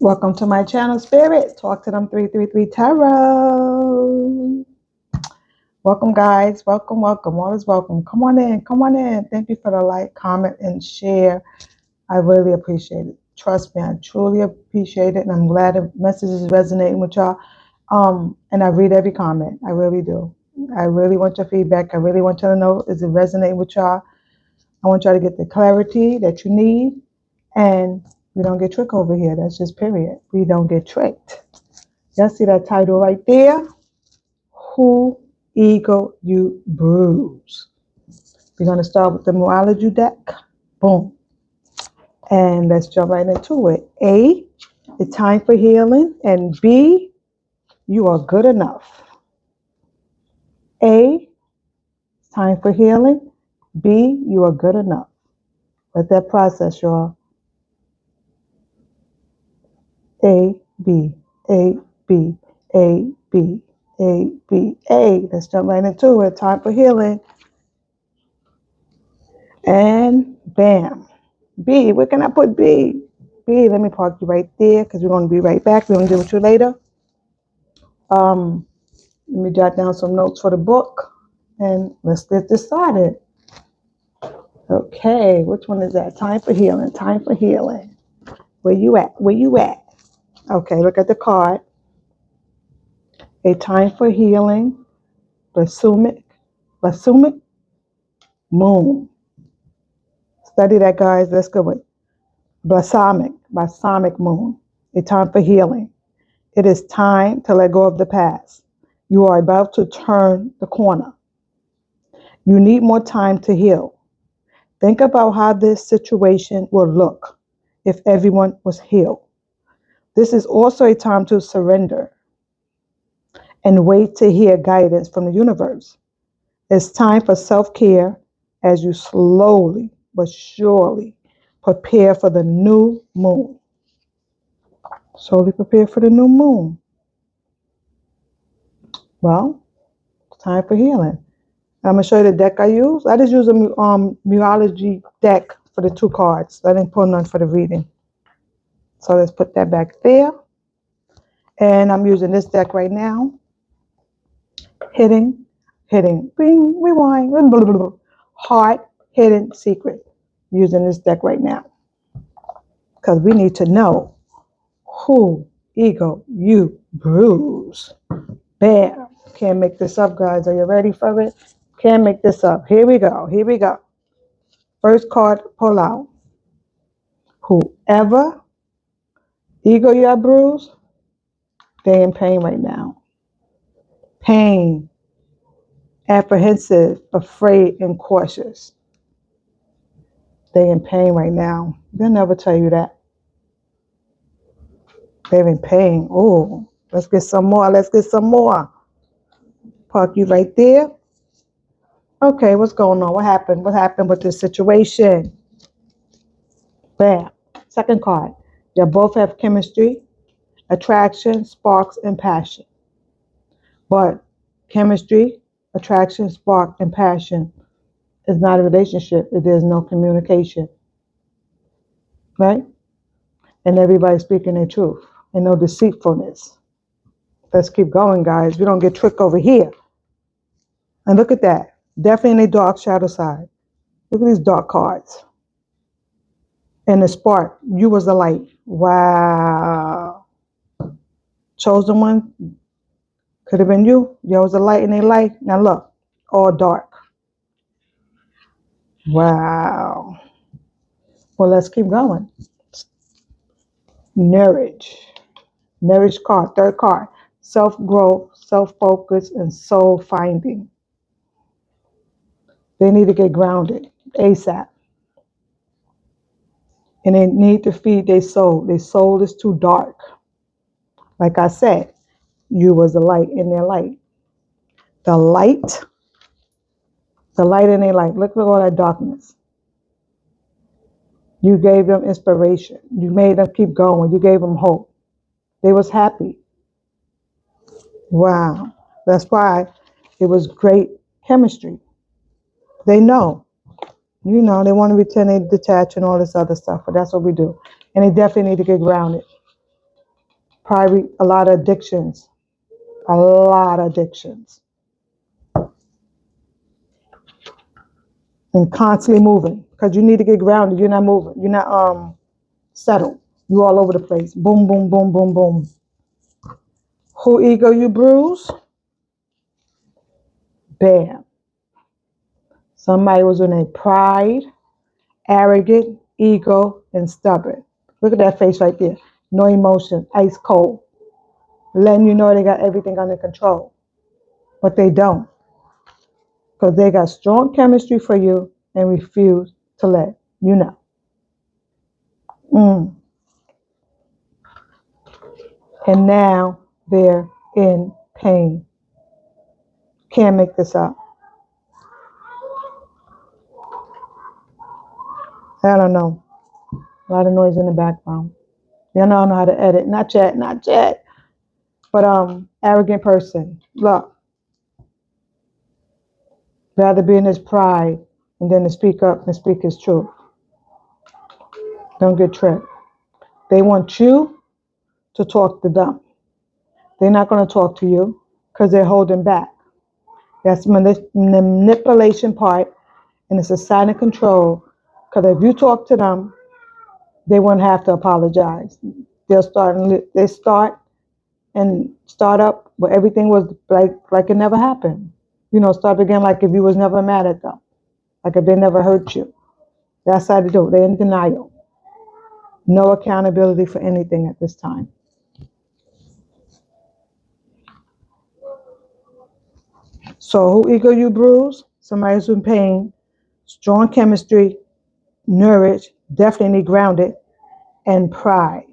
Welcome to my channel, Spirit. Talk to them 333 Tarot. Welcome, guys. Welcome, welcome. All is welcome. Come on in. Come on in. Thank you for the like, comment, and share. I really appreciate it. Trust me, I truly appreciate it, and I'm glad the message is resonating with y'all. And I read every comment. I really do. I really want your feedback. I really want you to know, is it resonating with y'all? I want y'all to get the clarity that you need, and we don't get tricked over here. That's just period. We don't get tricked. Y'all see that title right there? Who Ego-You Bruised. We're going to start with the Morology deck. Boom. And let's jump right into it. A, it's time for healing. And B, you are good enough. A, it's time for healing. B, you are good enough. Let that process, y'all. A, B, A, B, A, B, A, B, A. Let's jump right into it. Time for healing. And bam. B, where can I put B? B, let me park you right there because we're going to be right back. We're going to deal with you later. Let me jot down some notes for the book and let's get this started. Okay, which one is that? Time for healing. Time for healing. Where you at? Where you at? Okay, look at the card. A time for healing. Balsamic moon. Study that, guys. Let's go with balsamic moon. A time for healing. It is time to let go of the past. You are about to turn the corner. You need more time to heal. Think about how this situation will look if everyone was healed. This is also a time to surrender and wait to hear guidance from the universe. It's time for self-care as you slowly but surely prepare for the new moon. Slowly prepare for the new moon. Well, it's time for healing. I'm going to show you the deck I use. I just use a Morology deck for the two cards. I didn't pull none for the reading. So let's put that back there. And I'm using this deck right now. Hidden, bing, rewind, blah, blah, blah, blah. Heart, hidden, secret. Using this deck right now. Because we need to know who ego you bruise. Bam. Can't make this up, guys. Are you ready for it? Can't make this up. Here we go. Here we go. First card, pull out. Whoever ego you bruised, they're in pain right now. Pain, apprehensive, afraid, and cautious. They're in pain right now. They'll never tell you that. They're in pain. Oh, let's get some more. Let's get some more. Park you right there. Okay, what's going on? What happened? What happened with this situation? Bam. Second card. You both have chemistry, attraction, sparks, and passion. But chemistry, attraction, spark, and passion is not a relationship if there's no communication. Right? And everybody speaking their truth and no deceitfulness. Let's keep going, guys. We don't get tricked over here. And look at that. Definitely dark shadow side. Look at these dark cards. And the spark. You was the light. Wow. Chosen one. Could have been you. There was a light in their life. Now look. All dark. Wow. Well, let's keep going. Nourish. Nourish card. Third card. Self-growth, self-focus, and soul finding. They need to get grounded ASAP. And they need to feed their soul. Their soul is too dark. Like I said, you was the light in their light. The light in their light. Look at all that darkness. You gave them inspiration. You made them keep going. You gave them hope. They was happy. Wow. That's why it was great chemistry. They know. You know, they want to pretend they detach and all this other stuff, but that's what we do. And they definitely need to get grounded. Probably a lot of addictions. A lot of addictions. And constantly moving. Because you need to get grounded. You're not moving. You're not settled. You all over the place. Boom, boom, boom, boom, boom. Who ego you bruise? Bam. Somebody was in a pride, arrogant, ego, and stubborn. Look at that face right there. No emotion, ice cold. Letting you know they got everything under control. But they don't. Because they got strong chemistry for you and refuse to let you know. And now they're in pain. Can't make this up. I don't know. A lot of noise in the background. Y'all don't know how to edit. Not yet, not yet. But arrogant person. Look. Rather be in his pride and then to speak up and speak his truth. Don't get tricked. They want you to talk to them. They're not going to talk to you because they're holding back. That's manipulation part, and it's a sign of control. Because if you talk to them, they won't have to apologize. They start and start up where everything was like it never happened. Start again like if you was never mad at them, like if they never hurt you. That's how they do it. They're in denial. No accountability for anything at this time. So who ego you bruise? Somebody who's in pain, strong chemistry, nourished, definitely grounded, and pride,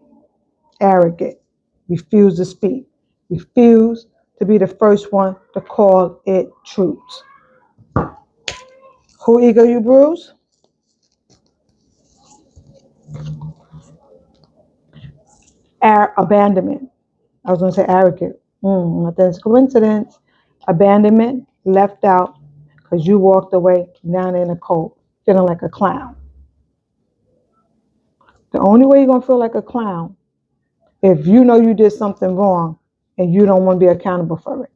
arrogant, refuse to speak, refuse to be the first one to call it truth. Who ego you bruise? Abandonment. I was going to say arrogant. Nothing's coincidence. Abandonment, left out, because you walked away down in the cold, feeling like a clown. The only way you're going to feel like a clown if you know you did something wrong and you don't want to be accountable for it.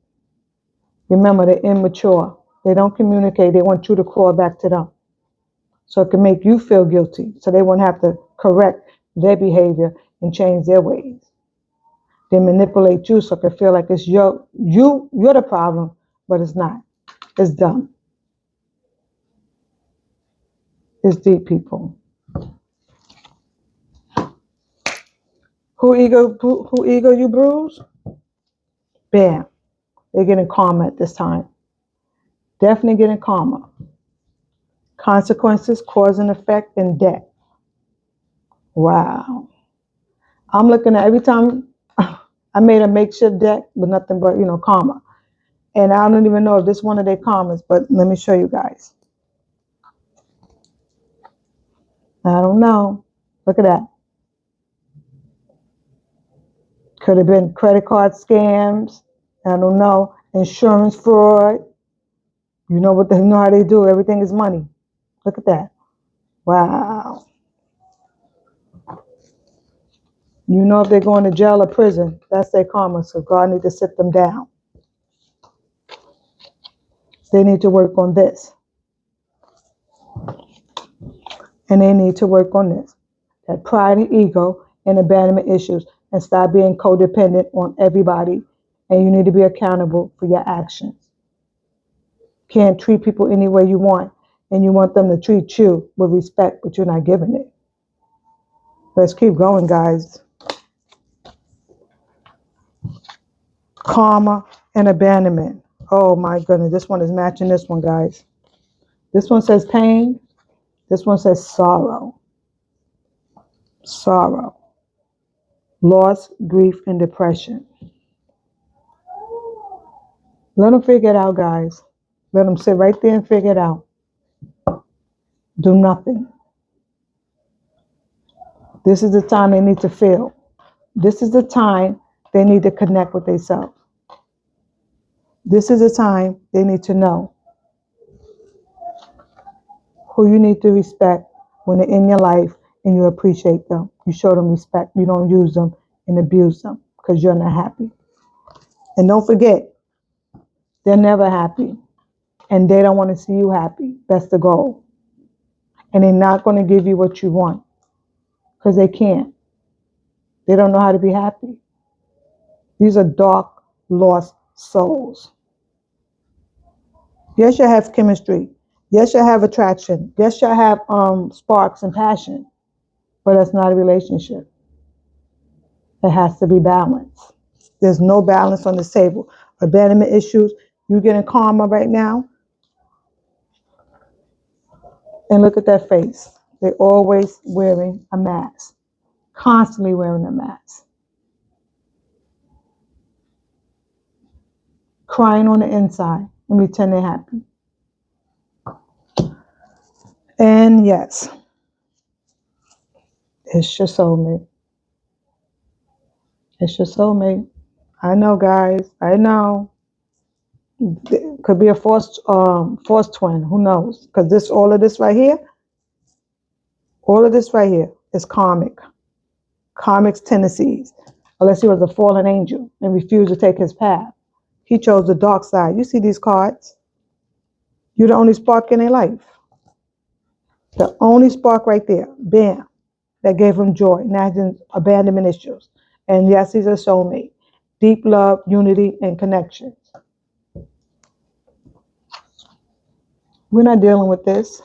Remember, they're immature. They don't communicate. They want you to crawl back to them. So it can make you feel guilty. So they won't have to correct their behavior and change their ways. They manipulate you so it can feel like it's you're the problem, but it's not. It's dumb. It's deep, people. Who ego you bruise? Bam. They're getting karma at this time. Definitely getting karma. Consequences, cause and effect, and debt. Wow. I'm looking at every time I made a makeshift deck with nothing but, karma. And I don't even know if this is one of their karmas, but let me show you guys. I don't know. Look at that. Could have been credit card scams. I don't know. Insurance fraud. You know how they do. Everything is money. Look at that. Wow. You know if they're going to jail or prison, that's their karma. So God needs to sit them down. They need to work on this. And they need to work on this. That pride and ego and abandonment issues, and stop being codependent on everybody. And you need to be accountable for your actions. Can't treat people any way you want, and you want them to treat you with respect, but you're not giving it. Let's keep going, guys. Karma and abandonment. Oh my goodness, this one is matching this one, guys. This one says pain. This one says sorrow. Sorrow. Loss, grief, and depression. Let them figure it out, guys. Let them sit right there and figure it out. Do nothing. This is the time they need to feel. This is the time they need to connect with themselves. This is the time they need to know who you need to respect when they're in your life and you appreciate them. You show them respect. You don't use them and abuse them. because you're not happy. And don't forget, they're never happy. And they don't want to see you happy. That's the goal. And they're not going to give you what you want because they can't. They don't know how to be happy. These are dark, lost souls. Yes, you have chemistry. Yes, you have attraction. Yes, you have sparks and passion. But that's not a relationship. It has to be balanced. There's no balance on the table. Abandonment issues. You getting karma right now? And look at that face. They're always wearing a mask. Constantly wearing a mask. Crying on the inside and pretend they're happy. And yes, it's your soulmate. It's your soulmate. I know, guys. I know. It could be a forced twin. Who knows? Because all of this right here is karmic. Karmic's tendencies. Unless he was a fallen angel and refused to take his path. He chose the dark side. You see these cards? You're the only spark in their life. The only spark right there. Bam. That gave him joy. Imagine abandonment issues. And yes, he's a soulmate. Deep love, unity, and connection. We're not dealing with this.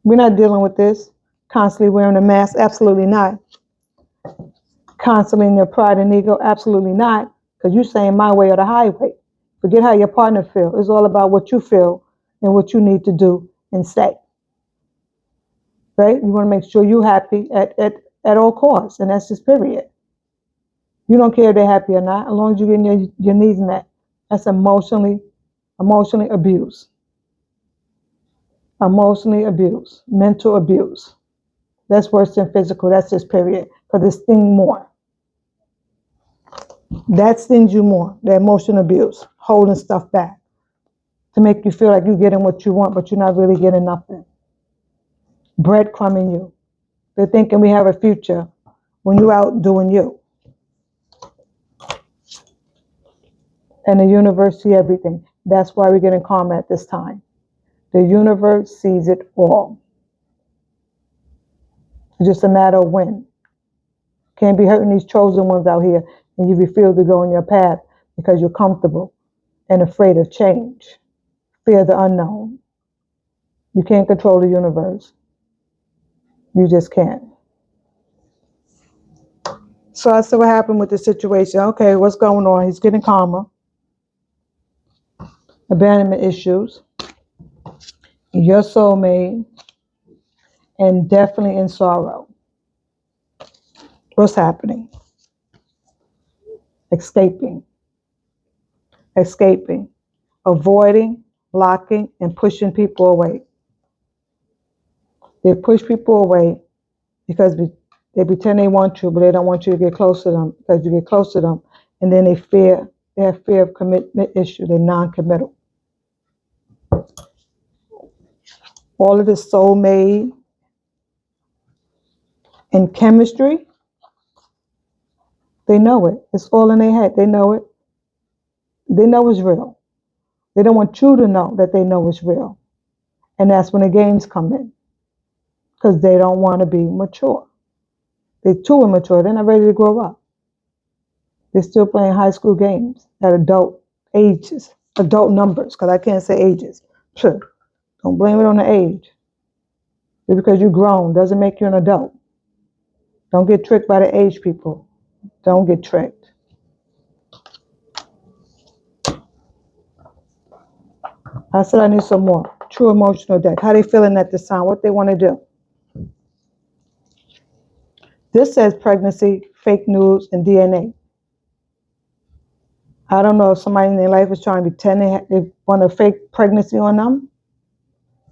We're not dealing with this. Constantly wearing a mask? Absolutely not. Constantly in your pride and ego? Absolutely not. Because you're saying my way or the highway. Forget how your partner feels. It's all about what you feel and what you need to do and say. Right? You want to make sure you're happy at all costs. And that's just period. You don't care if they're happy or not, as long as you're getting your needs met. That's emotionally abuse. Emotionally abuse. Mental abuse. That's worse than physical. That's just period. Because it stings more. That stings you more. The emotional abuse. Holding stuff back. To make you feel like you're getting what you want, but you're not really getting nothing. Breadcrumbing you. They're thinking we have a future when you're out doing you. And the universe sees everything. That's why we're getting karma at this time. The universe sees it all. It's just a matter of when. Can't be hurting these chosen ones out here and you refuse to go on your path because you're comfortable and afraid of change. Fear the unknown. You can't control the universe. You just can't. So I said, what happened with the situation? Okay, what's going on? He's getting karma. Abandonment issues. Your soulmate. And definitely in sorrow. What's happening? Escaping. Avoiding, blocking, and pushing people away. They push people away because they pretend they want you, but they don't want you to get close to them because you get close to them, and then they have fear of commitment issue. They're non-committal. All of this soulmate and chemistry, they know it. It's all in their head. They know it. They know it's real. They don't want you to know that they know it's real. And that's when the games come in. Because they don't want to be mature. They're too immature. They're not ready to grow up. They're still playing high school games at adult ages, adult numbers, because I can't say ages. Sure. Don't blame it on the age. Just because you're grown doesn't make you an adult. Don't get tricked by the age people. Don't get tricked. I said I need some more. True emotional deck. How they feeling at this time? What they want to do? This says pregnancy, fake news, and DNA. I don't know if somebody in their life is trying to pretend they want a fake pregnancy on them,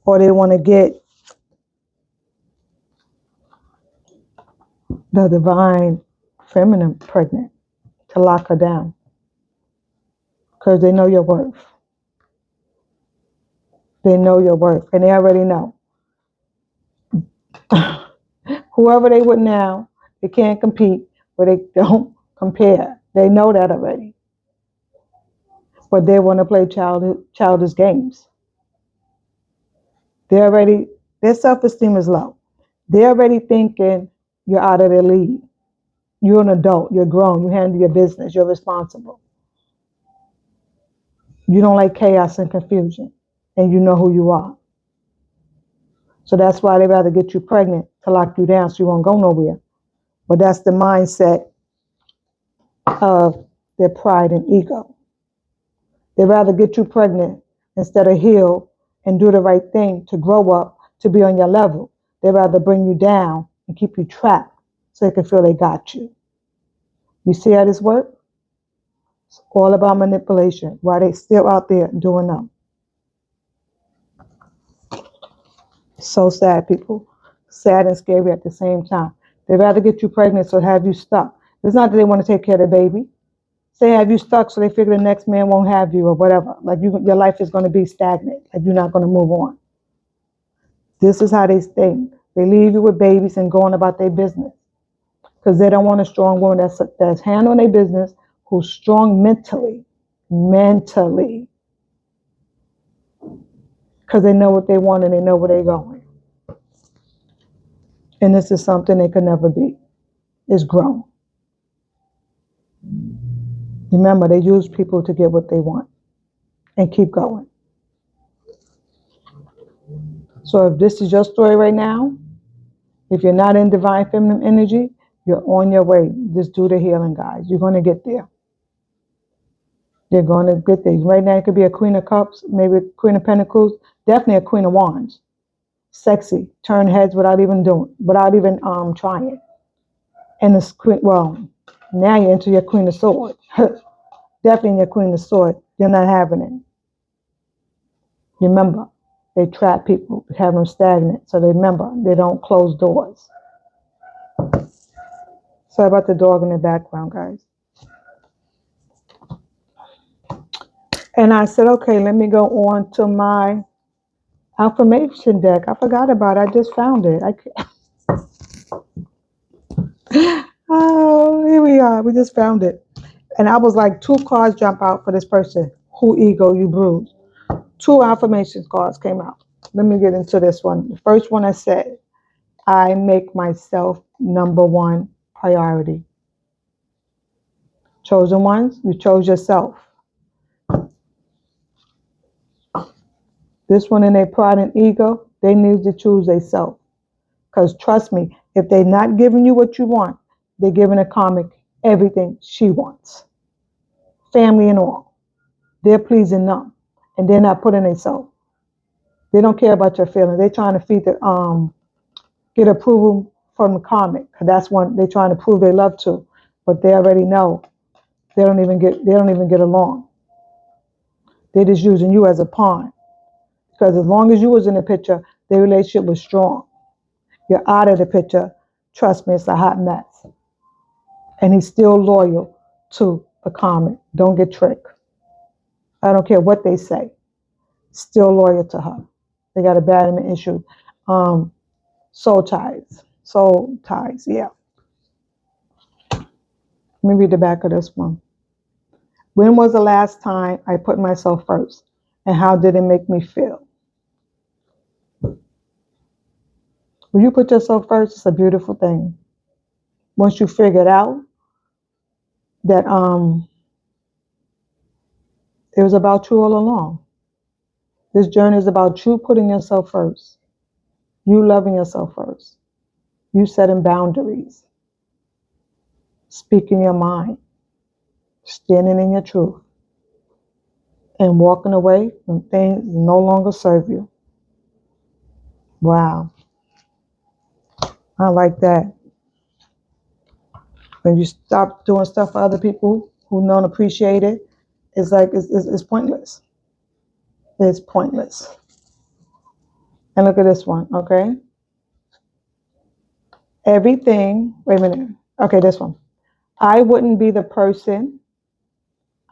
or they want to get the divine feminine pregnant to lock her down because they know your worth. They know your worth, and they already know. Whoever they with now, they can't compete, but they don't compare. They know that already. But they want to play childish games. Their self-esteem is low. They're already thinking you're out of their league. You're an adult. You're grown. You handle your business. You're responsible. You don't like chaos and confusion. And you know who you are. So that's why they'd rather get you pregnant to lock you down so you won't go nowhere. But that's the mindset of their pride and ego. They'd rather get you pregnant instead of heal and do the right thing to grow up, to be on your level. They'd rather bring you down and keep you trapped so they can feel they got you. You see how this works? It's all about manipulation. Why they still out there doing them. So sad, people. Sad and scary at the same time. They'd rather get you pregnant so have you stuck. It's not that they want to take care of the baby. Say have you stuck so they figure the next man won't have you or whatever. Like your life is going to be stagnant. Like you're not going to move on. This is how they think. They leave you with babies and go on about their business. Because they don't want a strong woman that's handling their business, who's strong mentally. Mentally. Because they know what they want and they know where they're going. And this is something they could never be. It's grown. Remember, they use people to get what they want and keep going. So if this is your story right now, if you're not in divine feminine energy, you're on your way. Just do the healing, guys. You're going to get there. You're going to get there. Right now, it could be a Queen of Cups, maybe a Queen of Pentacles, definitely a Queen of Wands. Sexy, turn heads without even trying. And the Queen, well, now you're into your Queen of Swords. Definitely your Queen of Swords. You're not having it. Remember, they trap people, have them stagnant. So they remember, they don't close doors. Sorry about the dog in the background, guys. And I said, okay, let me go on to my affirmation deck. I forgot about it. I just found it. Oh, here we are. We just found it. And I was like, 2 cards jump out for this person. Who ego you bruised. 2 affirmation cards came out. Let me get into this one. The first one I said, I make myself number 1 priority. Chosen ones, you chose yourself. This one in their pride and ego, they need to choose themselves. Because trust me, if they're not giving you what you want, they're giving a karmic everything she wants. Family and all. They're pleasing them. And they're not putting themselves. They don't care about your feelings. They're trying to get approval from the karmic. That's one they're trying to prove they love to. But they already know they don't even get along. They're just using you as a pawn. Because as long as you was in the picture, their relationship was strong. You're out of the picture. Trust me, it's a hot mess. And he's still loyal to the karmic. Don't get tricked. I don't care what they say. Still loyal to her. They got abandonment issue. Soul ties, yeah. Let me read the back of this one. When was the last time I put myself first? And how did it make me feel? When you put yourself first, it's a beautiful thing. Once you figure it out that it was about you all along. This journey is about you putting yourself first. You loving yourself first. You setting boundaries. Speaking your mind. Standing in your truth. And walking away when things no longer serve you. Wow. I like that. When you stop doing stuff for other people who don't appreciate it, it's like it's pointless. It's pointless. And look at this one, okay? Everything, wait a minute. Okay, this one. I wouldn't be the person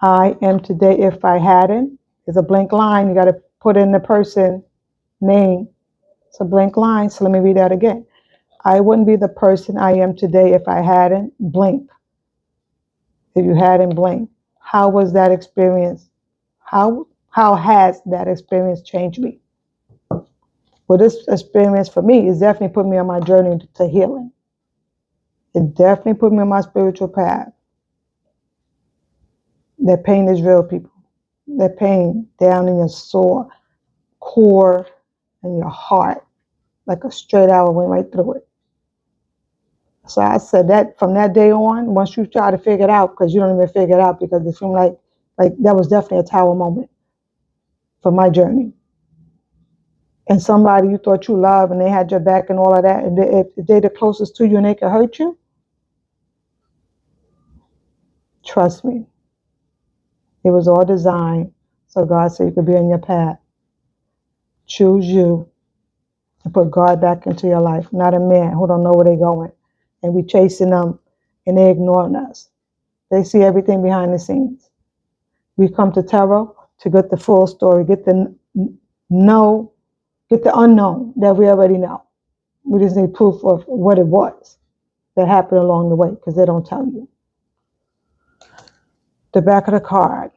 I am today if I hadn't. It's a blank line. You got to put in the person name. It's a blank line. So let me read that again. I wouldn't be the person I am today if I hadn't blank. If you hadn't blinked, how was that experience? How has that experience changed me? Well, this experience for me is definitely put me on my journey to healing. It definitely put me on my spiritual path. That pain is real, people. That pain down in your sore core and your heart, like a straight arrow went right through it. So I said that from that day on, once you try to figure it out, because you don't even figure it out, because it seemed like that was definitely a tower moment for my journey. And somebody you thought you loved and they had your back and all of that, and if they're the closest to you and they can hurt you, trust me, it was all designed so God said you could be on your path. Choose you and put God back into your life, not a man who don't know where they're going. And we chasing them and they ignoring us. They see everything behind the scenes. We come to tarot to get the full story, get the unknown that we already know. We just need proof of what it was that happened along the way, because they don't tell you. The back of the card,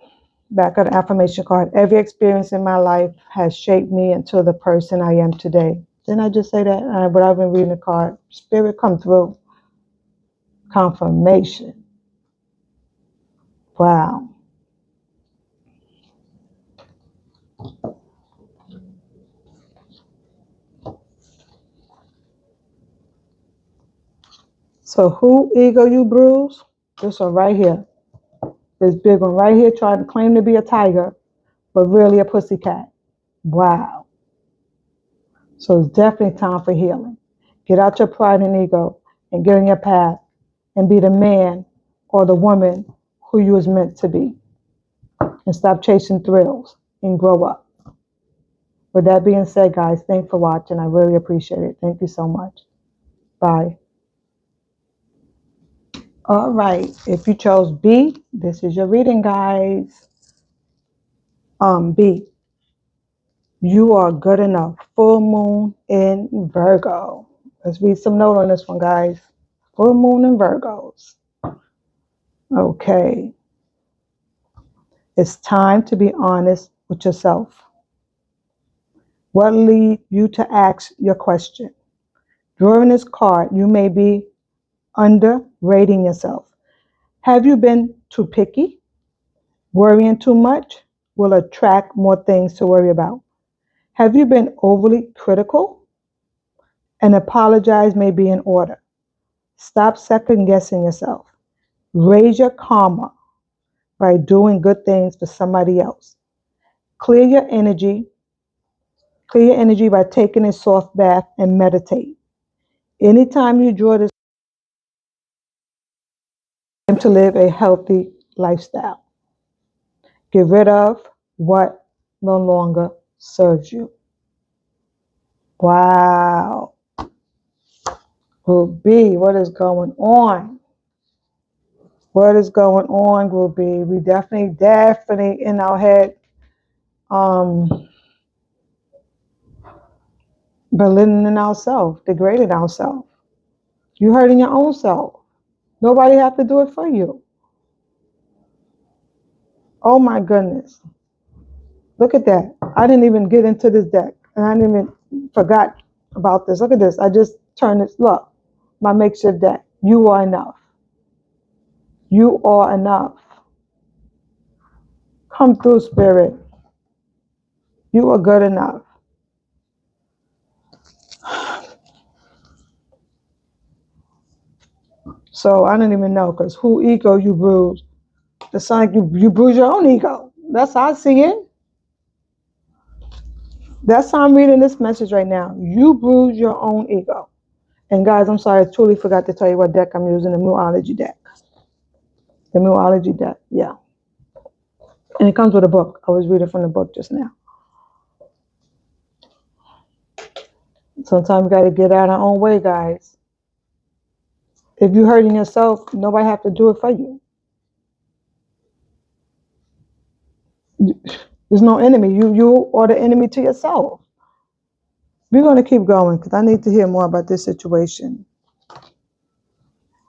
back of the affirmation card. Every experience in my life has shaped me into the person I am today. Didn't I just say that? But I've been reading the card. Spirit come through. Confirmation. Wow. So who ego you bruise? This one right here. This big one right here trying to claim to be a tiger, but really a pussycat. Wow. So it's definitely time for healing. Get out your pride and ego and get on your path and be the man or the woman who you was meant to be. And stop chasing thrills and grow up. With that being said, guys, thanks for watching. I really appreciate it. Thank you so much. Bye. All right. If you chose B, this is your reading, guys. B. You are good enough. Full moon in Virgo. Let's read some note on this one, guys. Full moon in Virgos. Okay. It's time to be honest with yourself. What leads you to ask your question? Drawing this card, you may be underrating yourself. Have you been too picky? Worrying too much will attract more things to worry about. Have you been overly critical? An apologize may be in order. Stop second guessing yourself. Raise your karma by doing good things for somebody else. Clear your energy by taking a soft bath and meditate. Anytime you draw this, to live a healthy lifestyle. Get rid of what no longer serves you. Wow. Group B, what is going on? What is going on, Group B? We definitely in our head, belittling ourselves, degrading ourselves. You hurting your own self. Nobody have to do it for you. Oh my goodness. Look at that. I didn't even get into this deck. And I didn't even forgot about this. Look at this. I just turned this. Look, my makeshift deck. You are enough. You are enough. Come through, Spirit. You are good enough. So I didn't even know, because who ego you bruise? It's like you bruise your own ego. That's how I see it. That's how I'm reading this message right now. You bruise your own ego. And guys, I'm sorry, I truly forgot to tell you what deck I'm using, the Muology deck. The Muology deck, yeah. And it comes with a book. I was reading from the book just now. Sometimes we got to get out our own way, guys. If you're hurting yourself, nobody have to do it for you. There's no enemy. You are the enemy to yourself. We're going to keep going, because I need to hear more about this situation.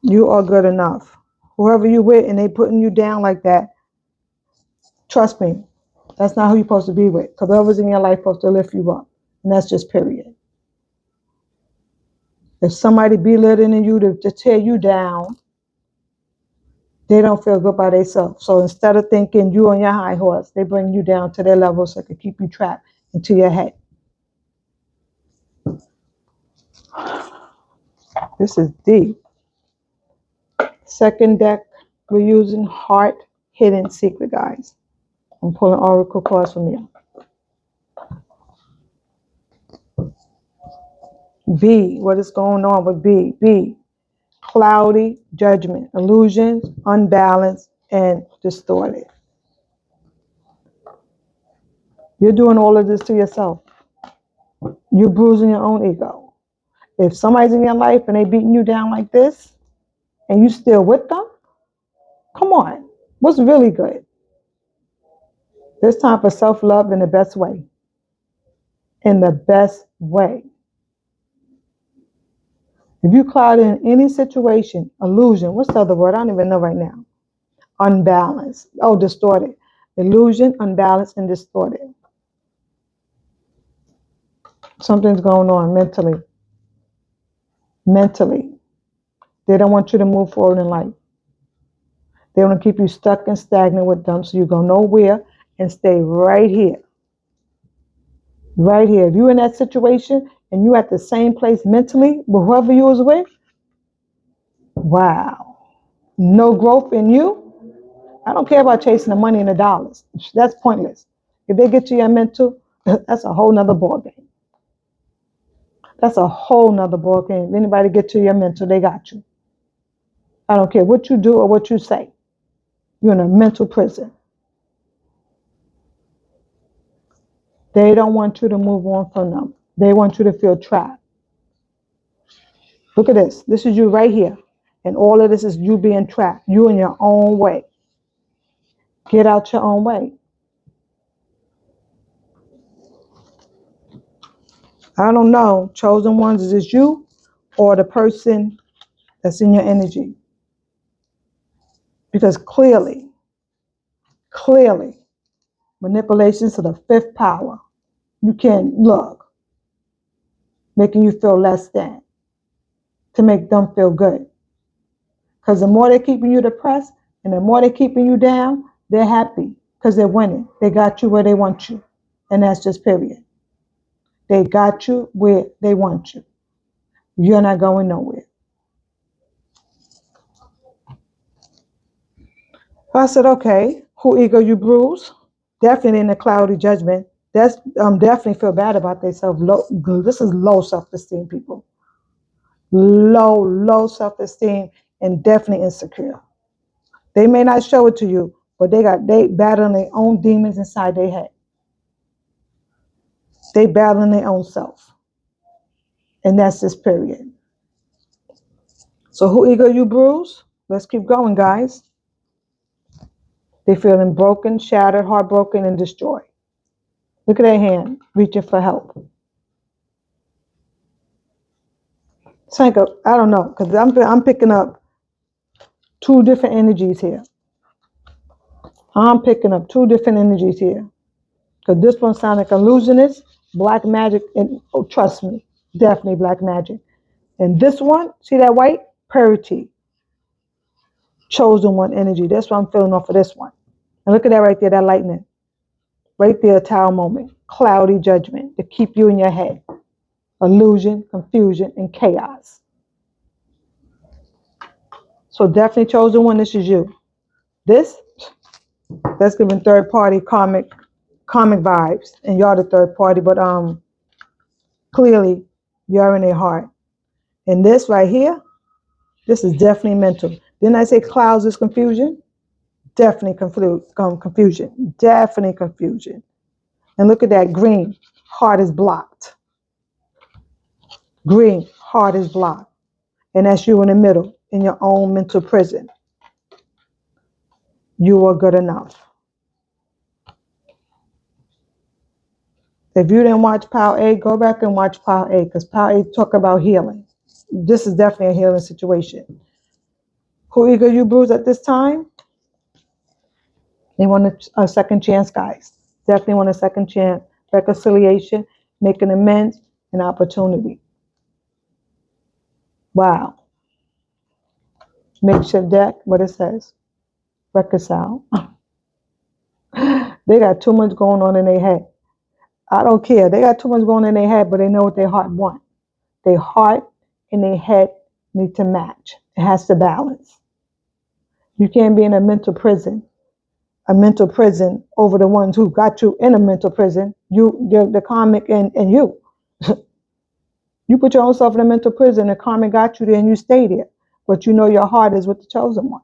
You are good enough. Whoever you with and they putting you down like that, trust me, that's not who you're supposed to be with. Because whoever's in your life supposed to lift you up. And that's just period. If somebody belittling you to tear you down, they don't feel good by themselves. So instead of thinking you on your high horse, they bring you down to their level so they can keep you trapped into your head. This is deep. Second deck, we're using Heart Hidden Secret, guys. I'm pulling oracle cards from here. B, what is going on with B? B, cloudy judgment, illusions, unbalanced, and distorted. You're doing all of this to yourself. You're bruising your own ego. If somebody's in your life and they beating you down like this, and you still with them, come on. What's really good? It's time for self-love in the best way. In the best way. If you cloud in any situation, illusion, what's the other word? I don't even know right now. Unbalanced. Oh, distorted. Illusion, unbalanced, and distorted. Something's going on mentally. Mentally. They don't want you to move forward in life. They want to keep you stuck and stagnant with them so you go nowhere and stay right here. Right here. If you're in that situation and you're at the same place mentally with whoever you was with, wow. No growth in you. I don't care about chasing the money and the dollars. That's pointless. If they get to your mental, that's a whole nother ball game. That's a whole nother ball game. If anybody get to your mental, they got you. I don't care what you do or what you say. You're in a mental prison. They don't want you to move on from them. They want you to feel trapped. Look at this. This is you right here. And all of this is you being trapped. You in your own way. Get out your own way. I don't know. Chosen ones, is it you or the person that's in your energy? Because clearly, manipulations to the fifth power. You can look, making you feel less than to make them feel good. Because the more they're keeping you depressed and the more they're keeping you down, they're happy because they're winning. They got you where they want you. And that's just period. They got you where they want you. You're not going nowhere. I said, okay, who ego you bruise? Definitely in the cloudy judgment. That's definitely feel bad about themselves. This is low self-esteem, people. Low self-esteem and definitely insecure. They may not show it to you, but they battling their own demons inside their head. They battling their own self. And that's this period. So who ego you bruise? Let's keep going, guys. They feeling broken, shattered, heartbroken, and destroyed. Look at their hand, reaching for help. It's like I don't know, because I'm picking up two different energies here. I'm picking up two different energies here. Because this one sounds like illusionist, black magic, and oh, trust me, definitely black magic. And this one, see that white? Purity. Chosen one energy. That's what I'm feeling off of this one. And look at that right there, that lightning. Right there, tower moment. Cloudy judgment to keep you in your head. Illusion, confusion, and chaos. So definitely chosen one, this is you. That's giving third party karmic vibes. And y'all the third party, but clearly you're in their heart. And this right here, this is definitely mental. Didn't I say clouds is confusion? Definitely confusion. Definitely confusion. And look at that green. Heart is blocked. Green. Heart is blocked. And that's you in the middle in your own mental prison. You are good enough. If you didn't watch Power 8, go back and watch Power 8 because Power 8 talk about healing. This is definitely a healing situation. Who ego you bruise at this time? They want a second chance, guys. Definitely want a second chance. Reconciliation, making amends, and opportunity. Wow. Makeshift deck, what it says. Reconcile. They got too much going on in their head. I don't care. They got too much going on in their head, but they know what their heart wants. Their heart and their head need to match. It has to balance. You can't be in a mental prison over the ones who got you in a mental prison. You're the karmic and you. You put your own self in a mental prison, the karmic got you there and you stay there. But you know your heart is with the chosen one.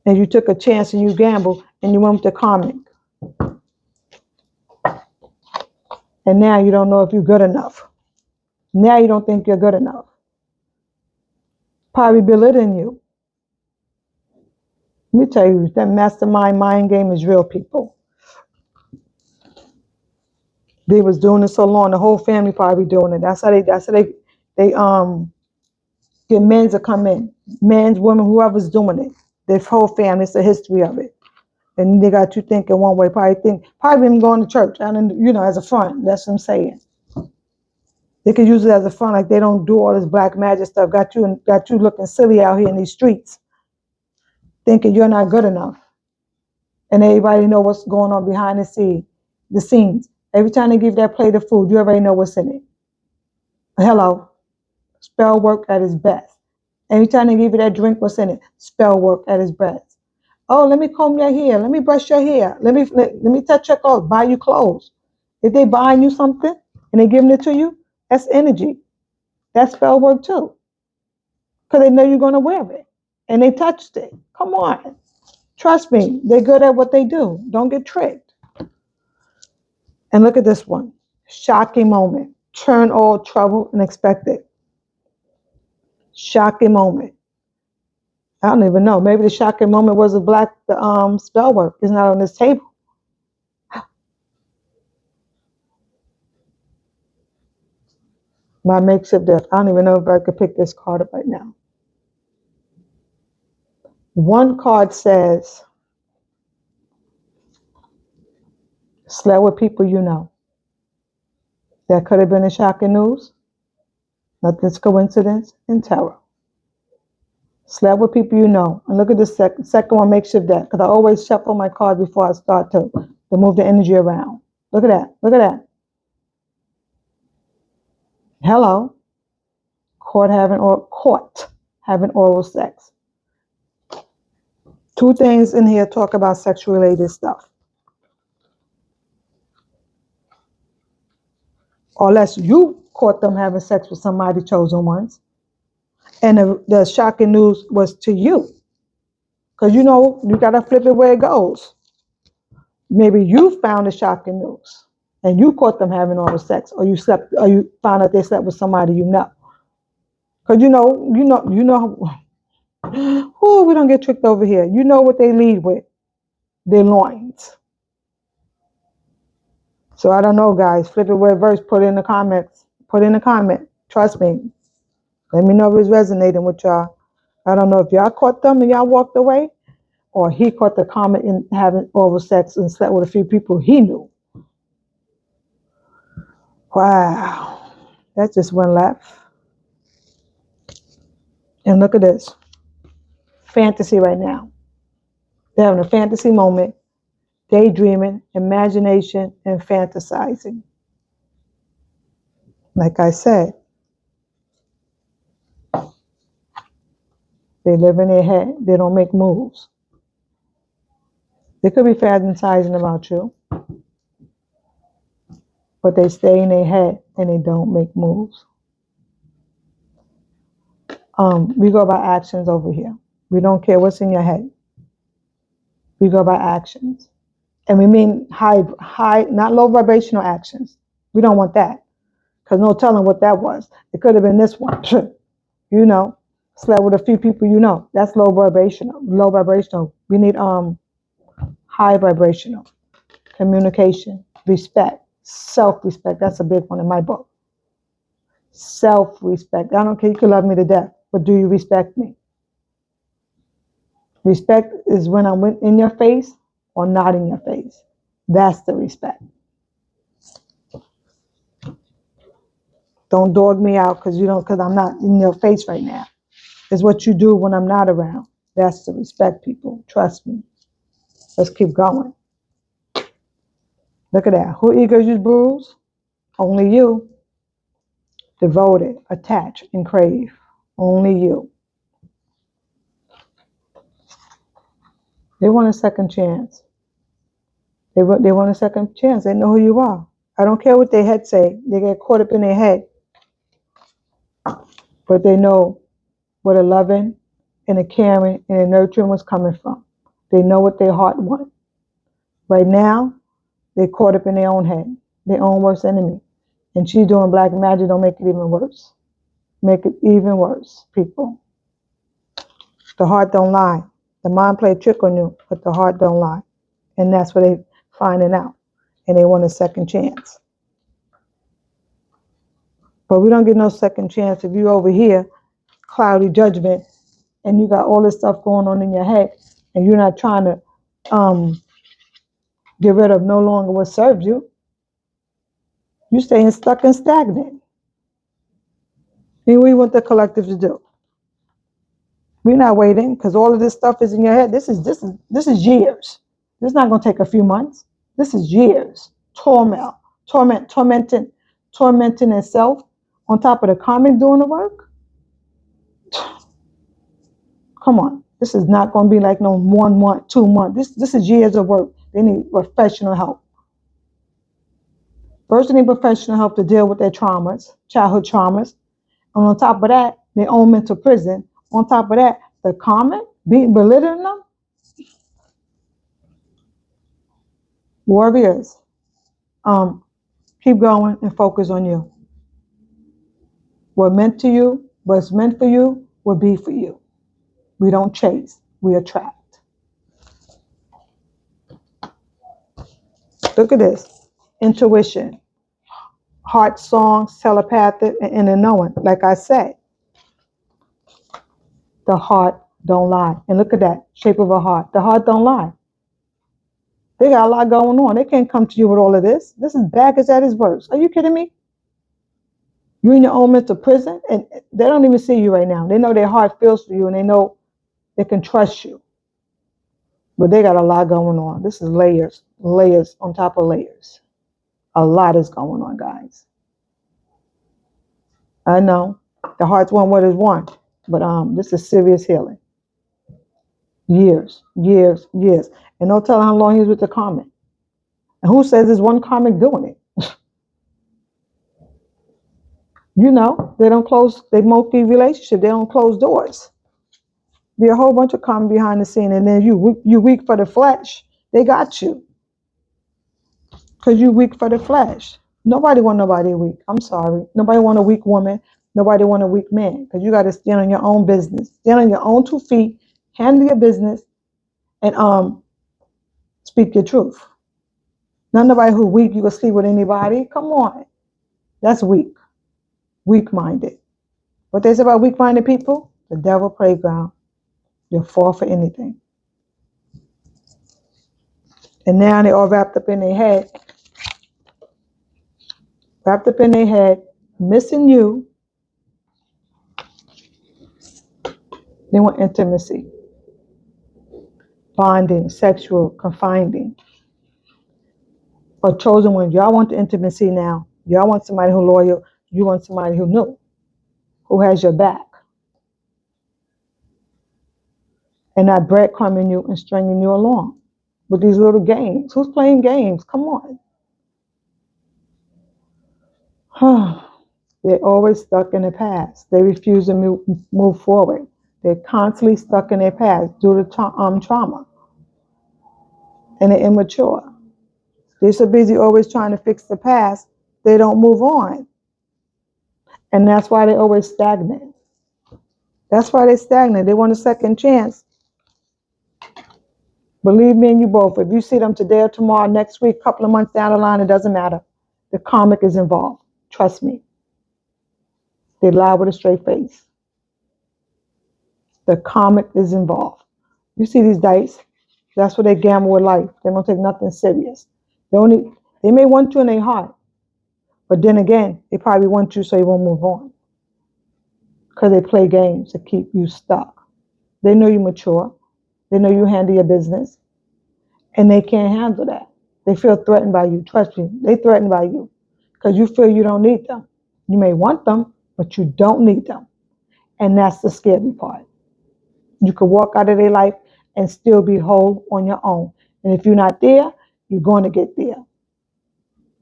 And you took a chance and you gambled and you went with the karmic. And now you don't know if you're good enough. Now you don't think you're good enough. Probably belittling you. Let me tell you, that mastermind mind game is real, people. They was doing it so long, the whole family probably doing it. That's how they get men to come in. Men's, women, whoever's doing it. Their whole family, it's the history of it. And they got you thinking one way, probably been going to church, and as a front. That's what I'm saying. They could use it as a front, like they don't do all this black magic stuff. Got you looking silly out here in these streets, thinking you're not good enough. And everybody know what's going on behind the scenes. Every time they give that plate of food, you already know what's in it. Hello, spell work at its best. Every time they give you that drink, what's in it? Spell work at its best. Oh, let me comb your hair. Let me brush your hair. Let me touch your clothes. Buy you clothes. If they buying you something and they giving it to you, that's energy. That's spell work too. Because they know you're going to wear it. And they touched it. Come on. Trust me. They're good at what they do. Don't get tricked. And look at this one. Shocking moment. Turn all trouble unexpected. Shocking moment. I don't even know. Maybe the shocking moment was the spell work is not on this table. My makeshift death. I don't even know if I could pick this card up right now. One card says, slept with people you know. That could have been a shocking news. Nothing's coincidence in tarot. Slept with people you know. And look at this second one, makeshift deck. Because I always shuffle my cards before I start to move the energy around. Look at that. Look at that. Hello. Caught having oral sex. Two things in here talk about sexual related stuff. Or unless you caught them having sex with somebody chosen once. And the shocking news was to you. Because you got to flip it where it goes. Maybe you found the shocking news and you caught them having oral sex, or you found out they slept with somebody you know. Because oh, we don't get tricked over here. You know what they lead with? Their loins. So I don't know, guys. Flip it where it verse. Put it in the comments. Put in a comment. Trust me. Let me know if it's resonating with y'all. I don't know if y'all caught them and y'all walked away, or he caught the comment in having oral sex and slept with a few people he knew. Wow. That just went left. And look at this. Fantasy right now. They're having a fantasy moment, daydreaming, imagination, and fantasizing. Like I said, they live in their head. They don't make moves. They could be fantasizing about you, but they stay in their head and they don't make moves. We go by actions over here. We don't care what's in your head. We go by actions. And we mean high, not low vibrational actions. We don't want that. Because no telling what that was. It could have been this one. Slept with a few people you know. That's low vibrational. Low vibrational. We need high vibrational. Communication, respect, self-respect. That's a big one in my book. Self-respect. I don't care, you can love me to death, but do you respect me? Respect is when I'm in your face or not in your face. That's the respect. Don't dog me out because I'm not in your face right now. It's what you do when I'm not around. That's the respect, people. Trust me. Let's keep going. Look at that. Who ego you bruise? Only you. Devoted, attached, and crave. Only you. They want a second chance. They want a second chance. They know who you are. I don't care what their head say. They get caught up in their head. But they know where the loving and the caring and the nurturing was coming from. They know what their heart wants. Right now, they're caught up in their own head, their own worst enemy. And she's doing black magic. Don't make it even worse. Make it even worse, people. The heart don't lie. The mind play a trick on you, but the heart don't lie. And that's what they finding out. And they want a second chance. But we don't get no second chance if you over here, cloudy judgment, and you got all this stuff going on in your head, and you're not trying to get rid of no longer what serves you. You're staying stuck and stagnant. And we want the collective to do. We're not waiting because all of this stuff is in your head. This is years. This is not going to take a few months. This is years. Tormenting itself on top of the karmic doing the work. Come on. This is not going to be like no 1 month, 2 months. This is years of work. They need professional help. First, they need professional help to deal with their traumas, childhood traumas. And on top of that, their own mental prison. On top of that, the comment, belittling them. Warriors, keep going and focus on you. What's meant to you, what's meant for you, will be for you. We don't chase, we attract. Look at this. Intuition, heart songs, telepathic, and inner knowing. Like I said, the heart don't lie. And look at that shape of a heart. The heart don't lie. They got a lot going on. They can't come to you with all of this. This is baggage at its worst. Are you kidding me? You're in your own mental prison, and they don't even see you right now. They know their heart feels for you, and they know they can trust you. But they got a lot going on. This is layers on top of layers. A lot is going on, guys. I know the heart's one, what is one, but this is serious healing. Years. And don't tell how long he was with the karmic. And who says there's one karmic doing it? You know, they multi relationship, they don't close doors. Be a whole bunch of karmic behind the scene, and then you weak for the flesh. They got you. Because you weak for the flesh. Nobody want nobody weak. I'm sorry. Nobody want a weak woman. Nobody want a weak man. Because you got to stand on your own business. Stand on your own 2 feet. Handle your business. And speak your truth. Not nobody who weak, you can sleep with anybody. Come on. That's weak. Weak-minded. What they say about weak-minded people? The devil playground. You'll fall for anything. And now they all wrapped up in their head. Missing you. They want intimacy. Bonding, sexual, confining. Or chosen ones. Y'all want the intimacy now. Y'all want somebody who's loyal. You want somebody who knew. Who has your back. And not breadcrumbing you and stringing you along. With these little games. Who's playing games? Come on. They're always stuck in the past. They refuse to move forward. They're constantly stuck in their past due to trauma. And they're immature. They're so busy always trying to fix the past, they don't move on. And that's why they're always stagnant. That's why they're stagnant. They want a second chance. Believe me and you both, if you see them today or tomorrow, next week, couple of months down the line, it doesn't matter. The karmic is involved. Trust me. They lie with a straight face. The comic is involved. You see these dice? That's what they gamble with life. They don't take nothing serious. They may want you in their heart, but then again, they probably want you so you won't move on. Because they play games to keep you stuck. They know you mature. They know you handle your business. And they can't handle that. They feel threatened by you. Trust me, they threatened by you. Because you feel you don't need them. You may want them, but you don't need them. And that's the scary part. You could walk out of their life and still be whole on your own. And if you're not there, you're going to get there.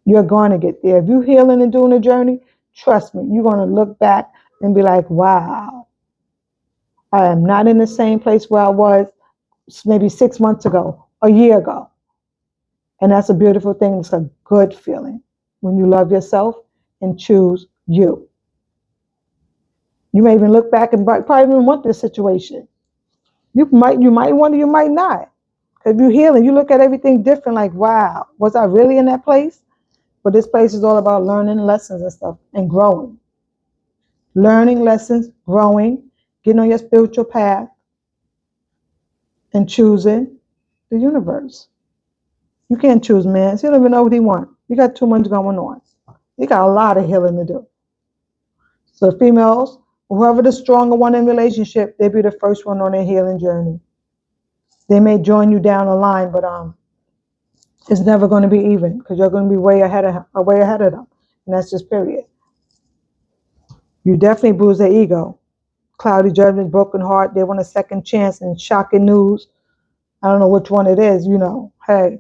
You're going to get there. If you're healing and doing a journey, trust me, you're going to look back and be like, wow, I am not in the same place where I was maybe 6 months ago, a year ago. And that's a beautiful thing. It's a good feeling when you love yourself and choose you. You may even look back and probably even want this situation. You might want to, you might not. If you're healing, you look at everything different, like, wow, was I really in that place? But this place is all about learning lessons and stuff and growing. Learning lessons, growing, getting on your spiritual path, and choosing the universe. You can't choose man. So you don't even know what he wants. You got too much going on. You got a lot of healing to do. So females, whoever the stronger one in relationship, they be the first one on their healing journey. They may join you down the line, but it's never going to be even because you're going to be way ahead of them, and that's just period. You definitely bruise their ego. Cloudy judgment, broken heart. They want a second chance and shocking news. I don't know which one it is, hey,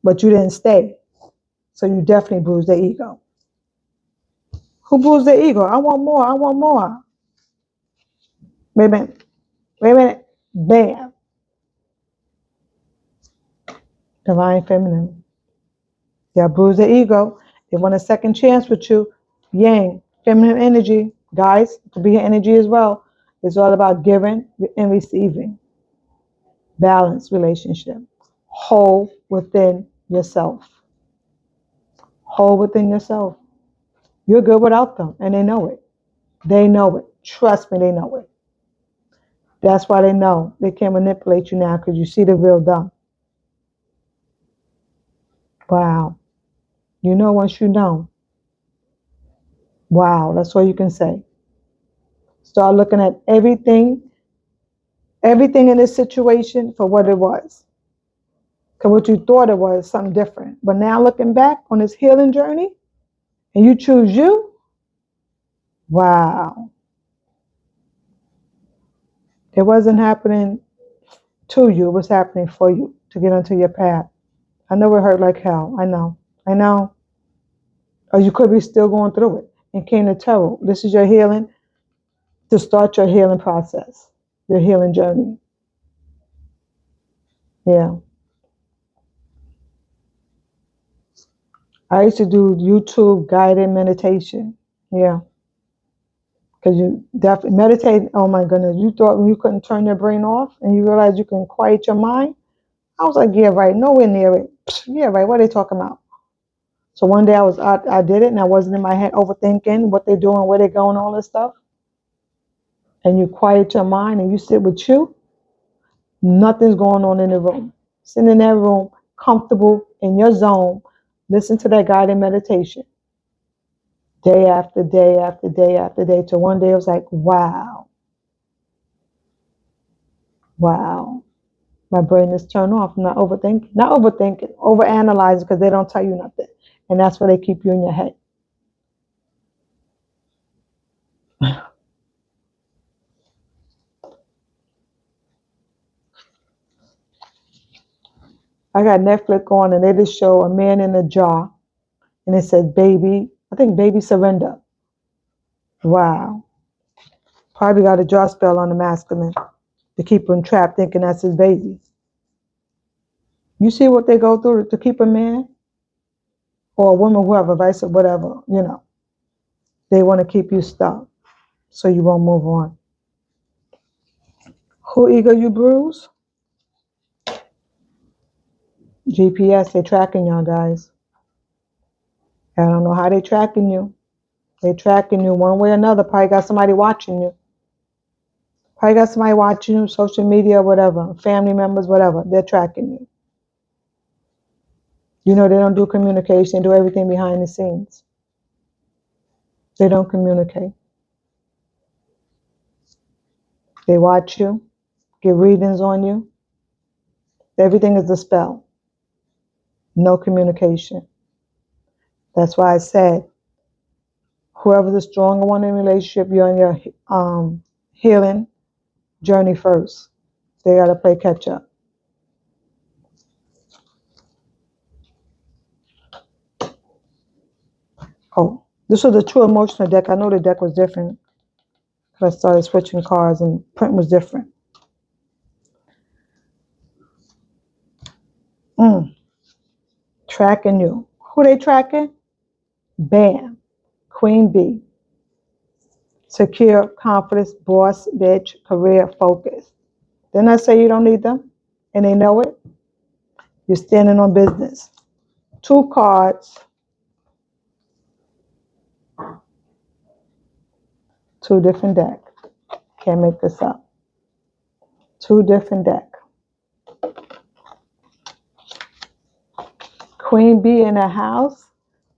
but you didn't stay. So you definitely bruised their ego. Who bruised their ego? I want more. I want more. Wait a minute. Wait a minute. Bam. Divine feminine. They bruise their ego. They want a second chance with you. Yang. Feminine energy. Guys, to be your energy as well. It's all about giving and receiving. Balanced relationship. Whole within yourself. Whole within yourself. You're good without them, and they know it. They know it. Trust me, they know it. That's why they know they can't manipulate you now because you see the real them. Wow. You know once you know. Wow, that's all you can say. Start looking at everything in this situation for what it was. Because what you thought it was something different. But now looking back on this healing journey, and you choose you, wow. It wasn't happening to you, it was happening for you to get onto your path. I know it hurt like hell. I know. Or you could be still going through it and came to tell. This is your healing to start your healing process, your healing journey. Yeah. I used to do YouTube guided meditation. Yeah. Because you definitely meditate. Oh my goodness. You thought when you couldn't turn your brain off and you realized you can quiet your mind? I was like, yeah, right. Nowhere near it. Yeah, right. What are they talking about? So one day I did it and I wasn't in my head overthinking what they're doing, where they're going, all this stuff. And you quiet your mind and you sit with you. Nothing's going on in the room. Sit in that room, comfortable in your zone. Listen to that guided meditation. Day after day after day after day. Till one day it was like, wow. Wow. My brain is turned off. I'm not overthinking. Not overthinking. Overanalyzing because they don't tell you nothing. And that's why they keep you in your head. I got Netflix on and they just show a man in a jar. And it said baby. I think baby surrender. Wow. Probably got a jar spell on the masculine to keep him trapped thinking that's his baby. You see what they go through to keep a man or a woman, whoever, vice or whatever, They want to keep you stuck so you won't move on. Who ego you bruise? GPS, they tracking y'all guys. I don't know how they tracking you. They're tracking you one way or another. Probably got somebody watching you. Probably got somebody watching you, social media, whatever, family members, whatever. They're tracking you. You know, they don't do communication, do everything behind the scenes. They don't communicate. They watch you, give readings on you. Everything is a spell. No communication. That's why I said, whoever's the stronger one in a relationship, you're on your healing journey first. They got to play catch up. Oh, this was a true emotional deck. I know the deck was different because I started switching cards and print was different. Tracking you. Who they tracking? Bam. Queen Bee. Secure, confidence, boss, bitch, career, focus. Didn't I say you don't need them? And they know it? You're standing on business. 2 cards. 2 different decks. Can't make this up. 2 different decks. Queen Bee in the house.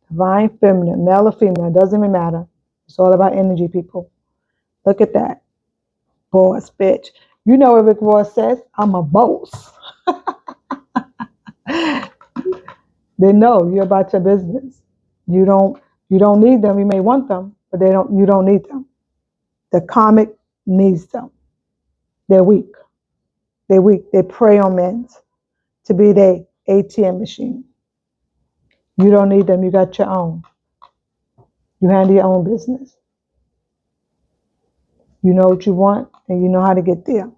Divine feminine, male or female, it doesn't even matter. It's all about energy, people. Look at that. Boss, bitch. You know what Rick Ross says? I'm a boss. They know you're about your business. You don't need them. You may want them, but you don't need them. The comic needs them. They're weak. They're weak. They prey on men to be their ATM machine. You don't need them. You got your own. You handle your own business. You know what you want and you know how to get there.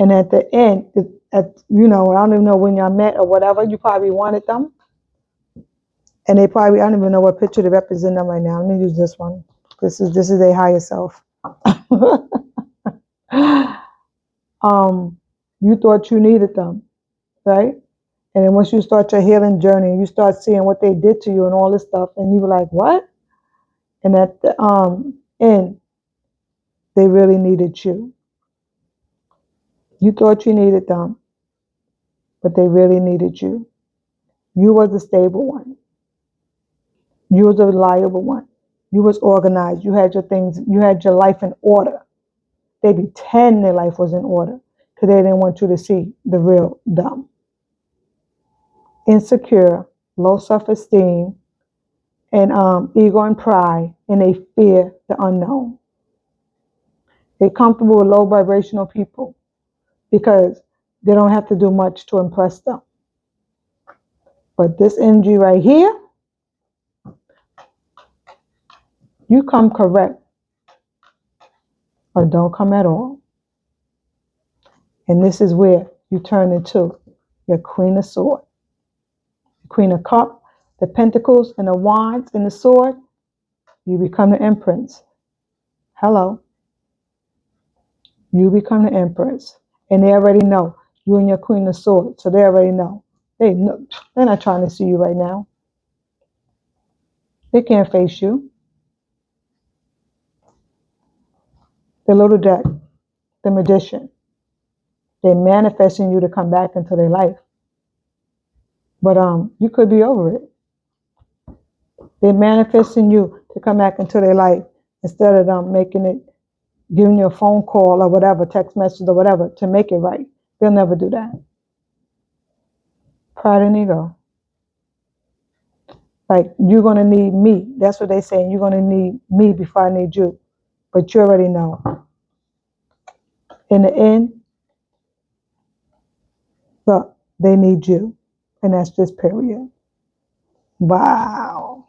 And at the end, I don't even know when y'all met or whatever, you probably wanted them. And they probably, I don't even know what picture to represent them right now. Let me use this one. This is their higher self. You thought you needed them, right? And then once you start your healing journey, you start seeing what they did to you and all this stuff, and you were like, what? And at the end, they really needed you. You thought you needed them, but they really needed you. You was the stable one. You was a reliable one. You was organized. You had your things, you had your life in order. They pretend their life was in order because they didn't want you to see the real them. Insecure, low self-esteem, and ego and pride, and they fear the unknown. They're comfortable with low vibrational people because they don't have to do much to impress them. But this energy right here, you come correct or don't come at all. And this is where you turn into your Queen of Swords, Queen of Cups, the Pentacles, and the Wands, and the Sword. You become the Empress. Hello. You become the Empress. And they already know you and your Queen of Swords. So they already know. They're not trying to see you right now. They can't face you. The little deck, the Magician. They're manifesting you to come back into their life. But you could be over it. They're manifesting you to come back into their life instead of them giving you a phone call or whatever, text message or whatever to make it right. They'll never do that. Pride and ego. Like, you're going to need me. That's what they're saying. You're going to need me before I need you. But you already know. In the end, look, they need you. And that's just period. Wow.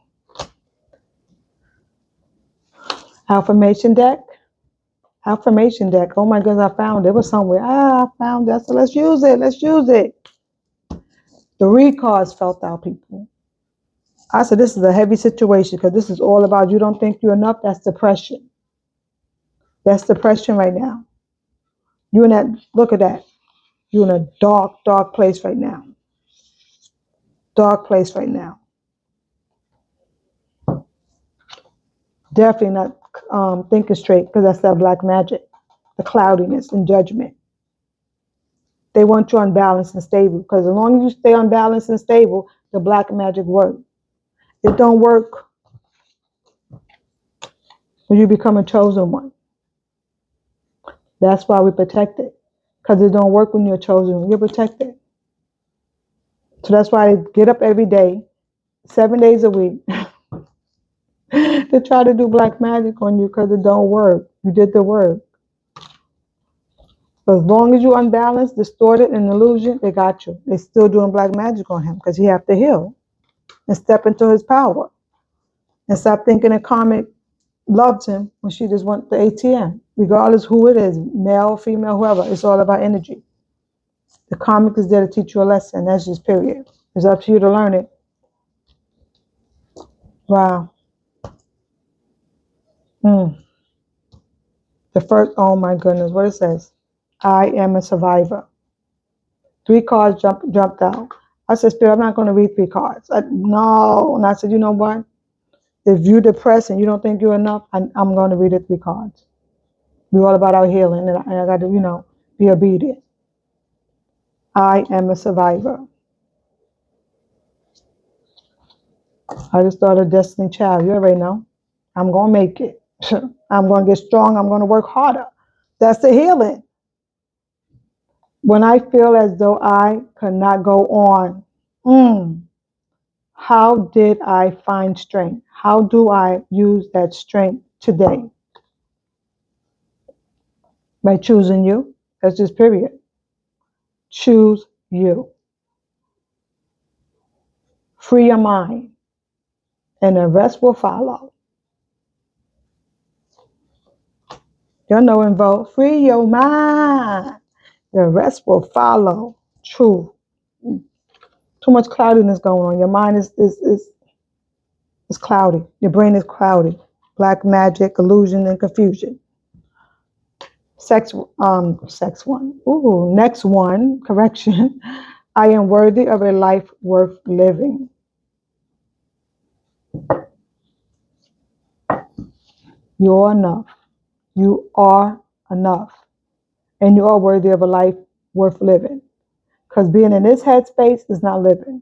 Affirmation deck. Affirmation deck. Oh my goodness, I found it. It was somewhere. I found that. So let's use it. Let's use it. 3 cards felt out, people. I said, this is a heavy situation because this is all about you don't think you're enough. That's depression. That's depression right now. You're in that, look at that. You're in a dark, dark place right now. Dark place right now. definitely not thinking straight, because that's that black magic, the cloudiness and judgment. They want you unbalanced and stable, because as long as you stay unbalanced and stable, the black magic works. It don't work when you become a chosen one. That's why we protect it, because it don't work when you're chosen. You're protected. So that's why they get up every day, 7 days a week, to try to do black magic on you, because it don't work. You did the work. But as long as you unbalanced, distorted, and illusion, they got you. They're still doing black magic on him, because he have to heal and step into his power and stop thinking that karmic loved him when she just went to ATM. Regardless who it is, male, female, whoever, it's all about energy. The karmic is there to teach you a lesson. That's just period. It's up to you to learn it. Wow. The first, oh my goodness, what it says. I am a survivor. 3 cards jumped out. I said, Spirit, I'm not going to read 3 cards. No. And I said, you know what? If you're depressed and you don't think you're enough, I'm going to read the 3 cards. We're all about our healing, and I got to, be obedient. I am a survivor. I just thought of Destiny Child. You already know. I'm going to make it. I'm going to get strong. I'm going to work harder. That's the healing. When I feel as though I could not go on, how did I find strength? How do I use that strength today? By choosing you. That's just period. Choose you. Free your mind, and the rest will follow. Y'all know in vote, free your mind. The rest will follow. True. Too much cloudiness going on. Your mind is cloudy. Your brain is cloudy. Black magic, illusion, and confusion. Sex one. Ooh, next one, correction. I am worthy of a life worth living. You're enough. You are enough. And you are worthy of a life worth living. Because being in this headspace is not living.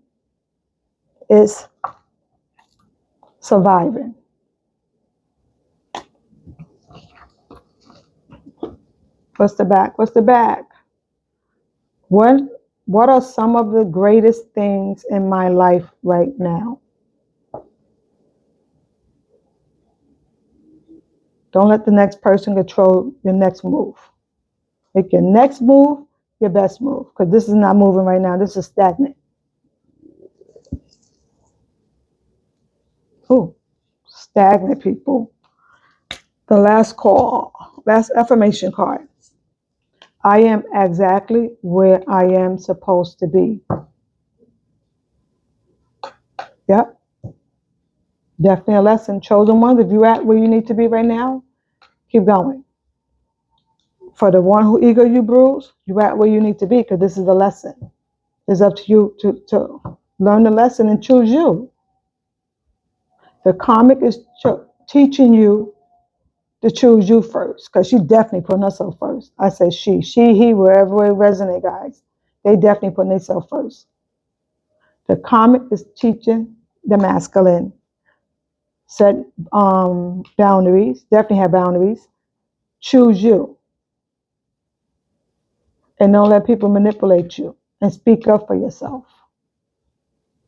It's surviving. What's the back? What's the back? What are some of the greatest things in my life right now? Don't let the next person control your next move. Make your next move your best move, because this is not moving right now. This is stagnant. Ooh, stagnant people. The last call, last affirmation card. I am exactly where I am supposed to be. Yep. Definitely a lesson. Chosen ones, if you're at where you need to be right now, keep going. For the one who ego you bruise, you're at where you need to be, because this is a lesson. It's up to you to learn the lesson and choose you. The karmic is teaching you to choose you first, because she definitely putting herself first. I say she, he, wherever it resonates, guys. They definitely putting themselves first. The karmic is teaching the masculine. Set boundaries, definitely have boundaries. Choose you. And don't let people manipulate you. And speak up for yourself.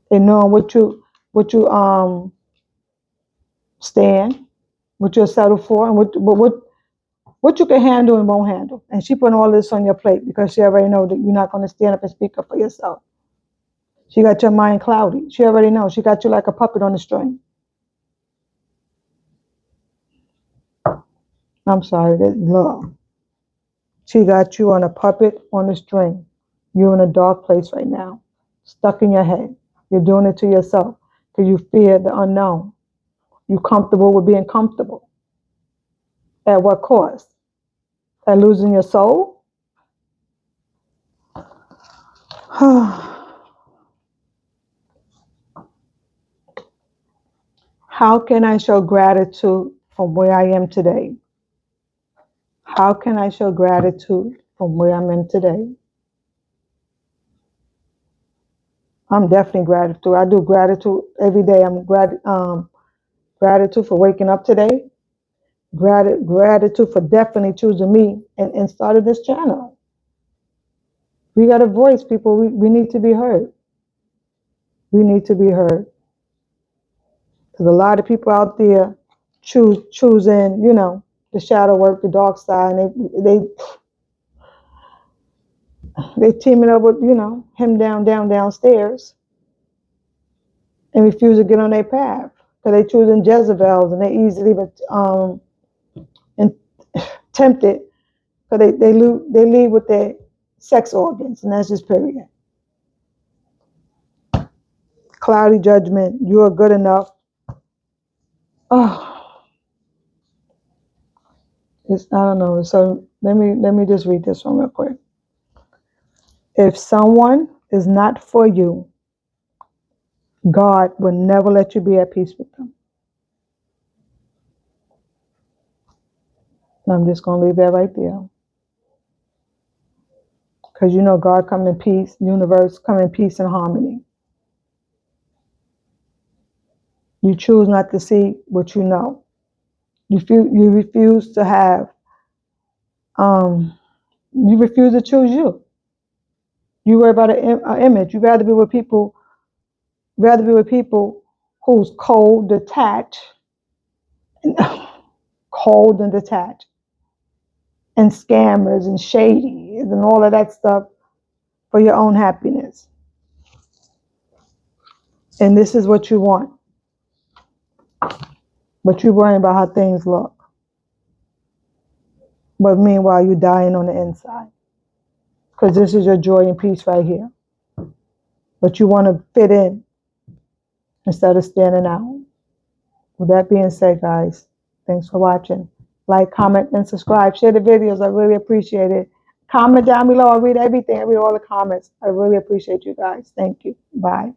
And knowing what you stand, what you'll settle for, and what you can handle and won't handle. And she putting all this on your plate because she already know that you're not going to stand up and speak up for yourself. She got your mind cloudy. She already knows. She got you like a puppet on a string. I'm sorry, that's love. She got you on a puppet on a string. You're in a dark place right now, stuck in your head. You're doing it to yourself because you fear the unknown. You're comfortable with being comfortable. At what cost? At losing your soul? How can I show gratitude from where I am today? How can I show gratitude from where I'm in today? I'm definitely gratitude. I do gratitude every day. Gratitude for waking up today. Gratitude for definitely choosing me and started this channel. We got a voice, people. We need to be heard. We need to be heard. There's a lot of people out there choosing, the shadow work, the dark side, and they teaming up with, him downstairs and refuse to get on their path. Because they choosing Jezebels and they easily and tempted because they lead with their sex organs, and that's just period. Cloudy judgment. You are good enough. Oh, I don't know. So let me just read this one real quick. If someone is not for you, God will never let you be at peace with them. And I'm just gonna leave that right there. Because God come in peace, universe come in peace and harmony. You choose not to see what you know. You refuse to have, you refuse to choose you. You worry about an image. You rather be with people who's cold, detached, and cold and detached, and scammers and shady and all of that stuff for your own happiness. And this is what you want. But you're worrying about how things look. But meanwhile, you're dying on the inside. Because this is your joy and peace right here. But you want to fit in instead of standing out. With that being said, guys, thanks for watching. Like, comment, and subscribe. Share the videos. I really appreciate it. Comment down below. I read everything. I read all the comments. I really appreciate you guys. Thank you. Bye.